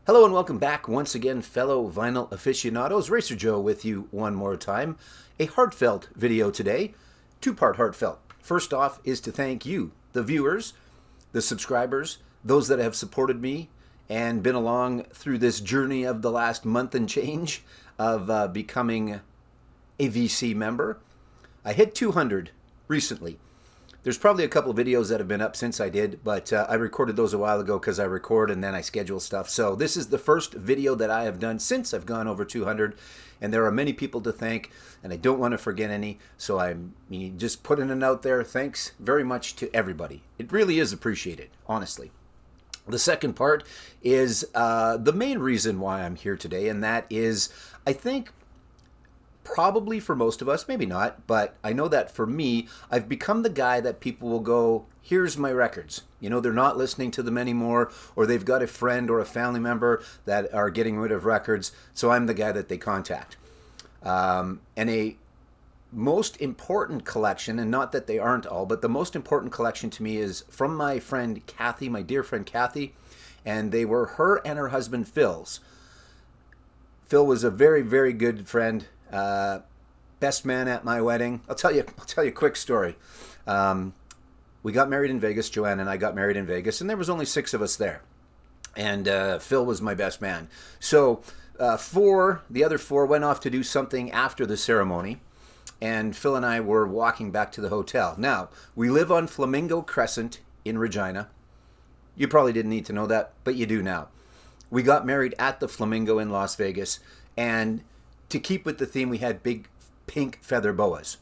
Hello and welcome back once again, fellow vinyl aficionados. Racer Joe with you one more time. A heartfelt video today, two-part heartfelt. First off is to thank you, the viewers, the subscribers, those that have supported me and been along through this journey of the last month and change of becoming a VC member. I hit 200 recently. There's probably a couple of videos that have been up since I did, but I recorded those a while ago because I record and then I schedule stuff. So this is the first video that I have done since I've gone over 200, and there are many people to thank, and I don't want to forget any, so I'm just putting it out there. Thanks very much to everybody. It really is appreciated, honestly. The second part is the main reason why I'm here today, and that is, I think, probably for most of us, maybe not, but I know that for me, I've become the guy that people will go, here's my records. You know, they're not listening to them anymore, or they've got a friend or a family member that are getting rid of records, so I'm the guy that they contact. And a most important collection, and not that they aren't all, but the most important collection to me is from my friend Kathy, my dear friend Kathy, and they were her and her husband Phil's. Phil was a very, very good friend. Best man at my wedding. I'll tell you a quick story. We got married in Vegas. Joanne and I got married in Vegas, and there was only 6 of us there. And Phil was my best man. So the other 4 went off to do something after the ceremony, and Phil and I were walking back to the hotel. Now, we live on Flamingo Crescent in Regina. You probably didn't need to know that, but you do now. We got married at the Flamingo in Las Vegas, and to keep with the theme, we had big pink feather boas.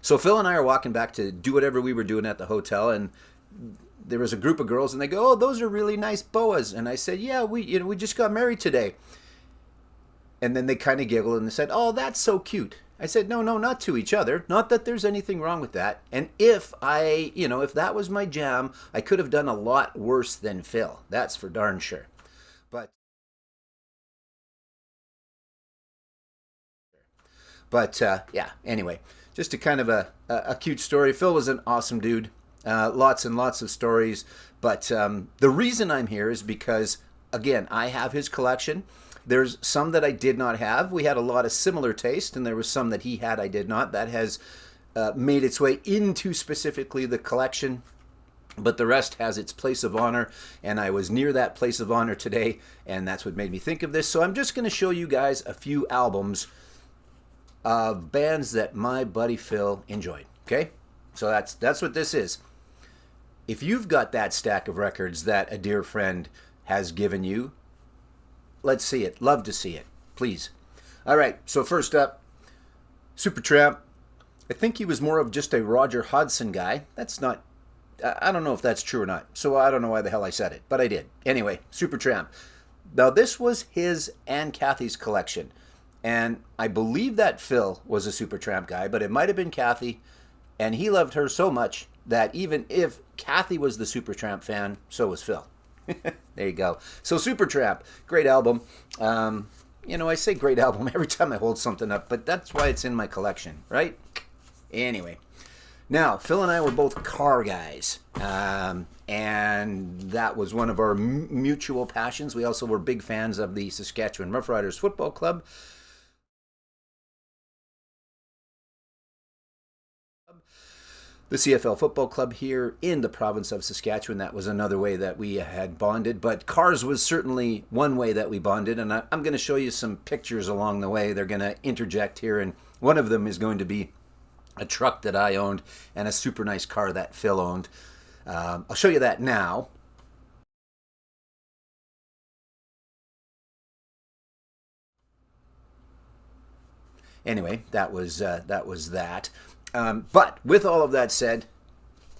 So Phil and I are walking back to do whatever we were doing at the hotel, and there was a group of girls, and they go, "Oh, those are really nice boas." And I said, "Yeah, we just got married today." And then they kind of giggled and they said, "Oh, that's so cute." I said, "No, not to each other. Not that there's anything wrong with that. And if if that was my jam, I could have done a lot worse than Phil. That's for darn sure." But yeah, anyway, just a kind of a cute story. Phil was an awesome dude. Lots and lots of stories. But the reason I'm here is because, again, I have his collection. There's some that I did not have. We had a lot of similar taste, and there was some that he had I did not. That has made its way into specifically the collection. But the rest has its place of honor, and I was near that place of honor today, and that's what made me think of this. So I'm just going to show you guys a few albums of bands that my buddy Phil enjoyed. Okay, so that's what this is. If you've got that stack of records that a dear friend has given you, let's see it. Love to see it, please. All right, so first up, Supertramp. I think he was more of just a Roger Hodgson guy. That's not, I don't know if that's true or not, so I don't know why the hell I said it, but I did. Anyway, Supertramp. Now this was his and Kathy's collection. And I believe that Phil was a Supertramp guy, but it might have been Kathy, and he loved her so much that even if Kathy was the Supertramp fan, so was Phil. There you go. So Supertramp, great album. I say great album every time I hold something up, but that's why it's in my collection, right? Anyway, now Phil and I were both car guys, and that was one of our mutual passions. We also were big fans of the Saskatchewan Roughriders Football Club. The CFL Football Club here in the province of Saskatchewan. That was another way that we had bonded, but cars was certainly one way that we bonded, and I'm going to show you some pictures along the way. They're going to interject here, and one of them is going to be a truck that I owned and a super nice car that Phil owned. I'll show you that now. Anyway, that was that. But with all of that said,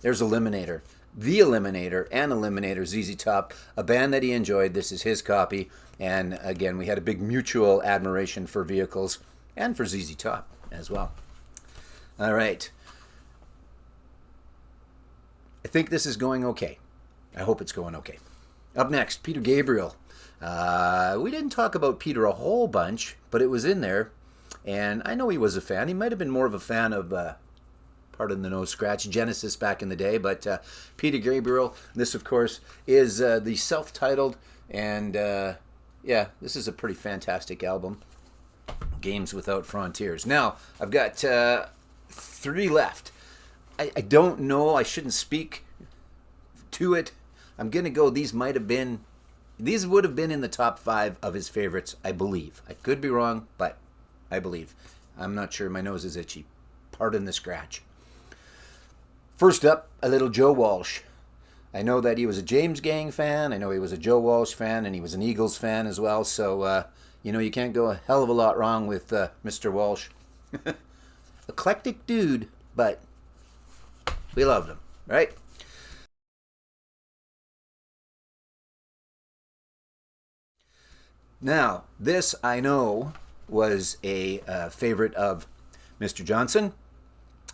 there's Eliminator. The Eliminator and Eliminator ZZ Top, a band that he enjoyed. This is his copy. And again, we had a big mutual admiration for vehicles and for ZZ Top as well. All right. I think this is going okay. I hope it's going okay. Up next, Peter Gabriel. We didn't talk about Peter a whole bunch, but it was in there. And I know he was a fan. He might have been more of a fan of pardon the no scratch, Genesis back in the day. But Peter Gabriel, this of course is the self-titled, and yeah, this is a pretty fantastic album. Games Without Frontiers. Now, I've got 3 left. I don't know, I shouldn't speak to it. I'm going to go, these would have been in the top 5 of his favorites, I believe. I could be wrong, but I believe. I'm not sure, my nose is itchy. Pardon the scratch. First up, a little Joe Walsh. I know that he was a James Gang fan, I know he was a Joe Walsh fan, and he was an Eagles fan as well, so, you know, you can't go a hell of a lot wrong with Mr. Walsh. Eclectic dude, but we loved him, right? Now, this I know was a favorite of Mr. Johnson.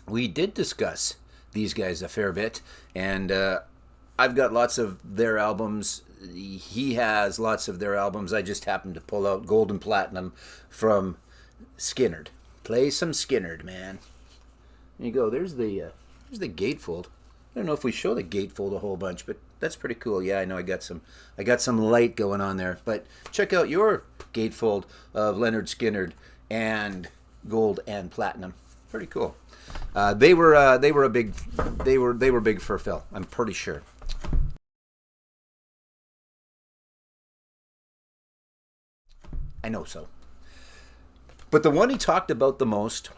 We did discuss these guys a fair bit, and I've got lots of their albums. He has lots of their albums. I just happened to pull out Gold and Platinum from Skinnerd. Play some Skinnerd, man. There you go. There's the gatefold. I don't know if we show the gatefold a whole bunch, but that's pretty cool. Yeah, I know I got some light going on there. But check out your gatefold of Leonard Skinnerd and Gold and Platinum. Pretty cool. They were big for Phil. I'm pretty sure. I know so. But the one he talked about the most,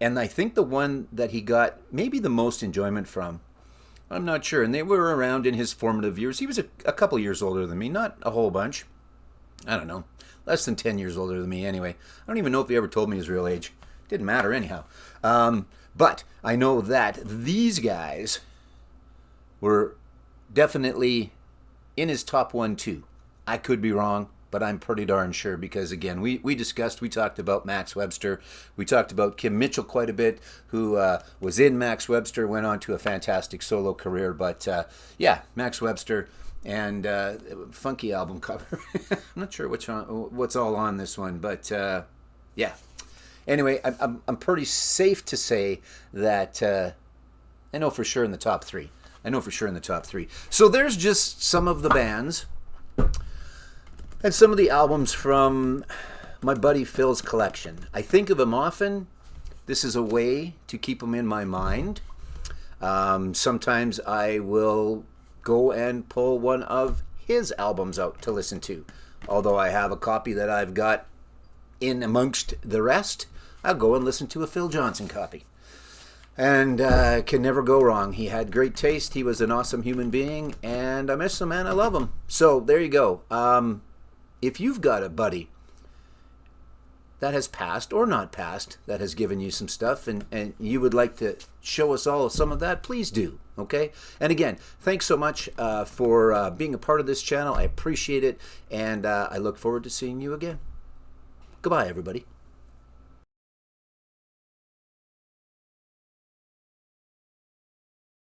and I think the one that he got maybe the most enjoyment from, I'm not sure, and they were around in his formative years. He was a couple years older than me, not a whole bunch. I don't know, less than 10 years older than me anyway. I don't even know if he ever told me his real age. Didn't matter anyhow. But I know that these guys were definitely in his top 1 too. I could be wrong, but I'm pretty darn sure because, again, we talked about Max Webster. We talked about Kim Mitchell quite a bit, who was in Max Webster, went on to a fantastic solo career. But, yeah, Max Webster and funky album cover. I'm not sure what's all on this one, but, yeah. Anyway, I'm pretty safe to say that I know for sure in the top 3. So there's just some of the bands and some of the albums from my buddy Phil's collection. I think of him often. This is a way to keep him in my mind. Sometimes I will go and pull one of his albums out to listen to. Although I have a copy that I've got in amongst the rest, I'll go and listen to a Phil Johnson copy. And can never go wrong. He had great taste. He was an awesome human being. And I miss him, man. I love him. So there you go. If you've got a buddy that has passed or not passed, that has given you some stuff, and you would like to show us all some of that, please do, okay? And again, thanks so much for being a part of this channel. I appreciate it, and I look forward to seeing you again. Goodbye, everybody.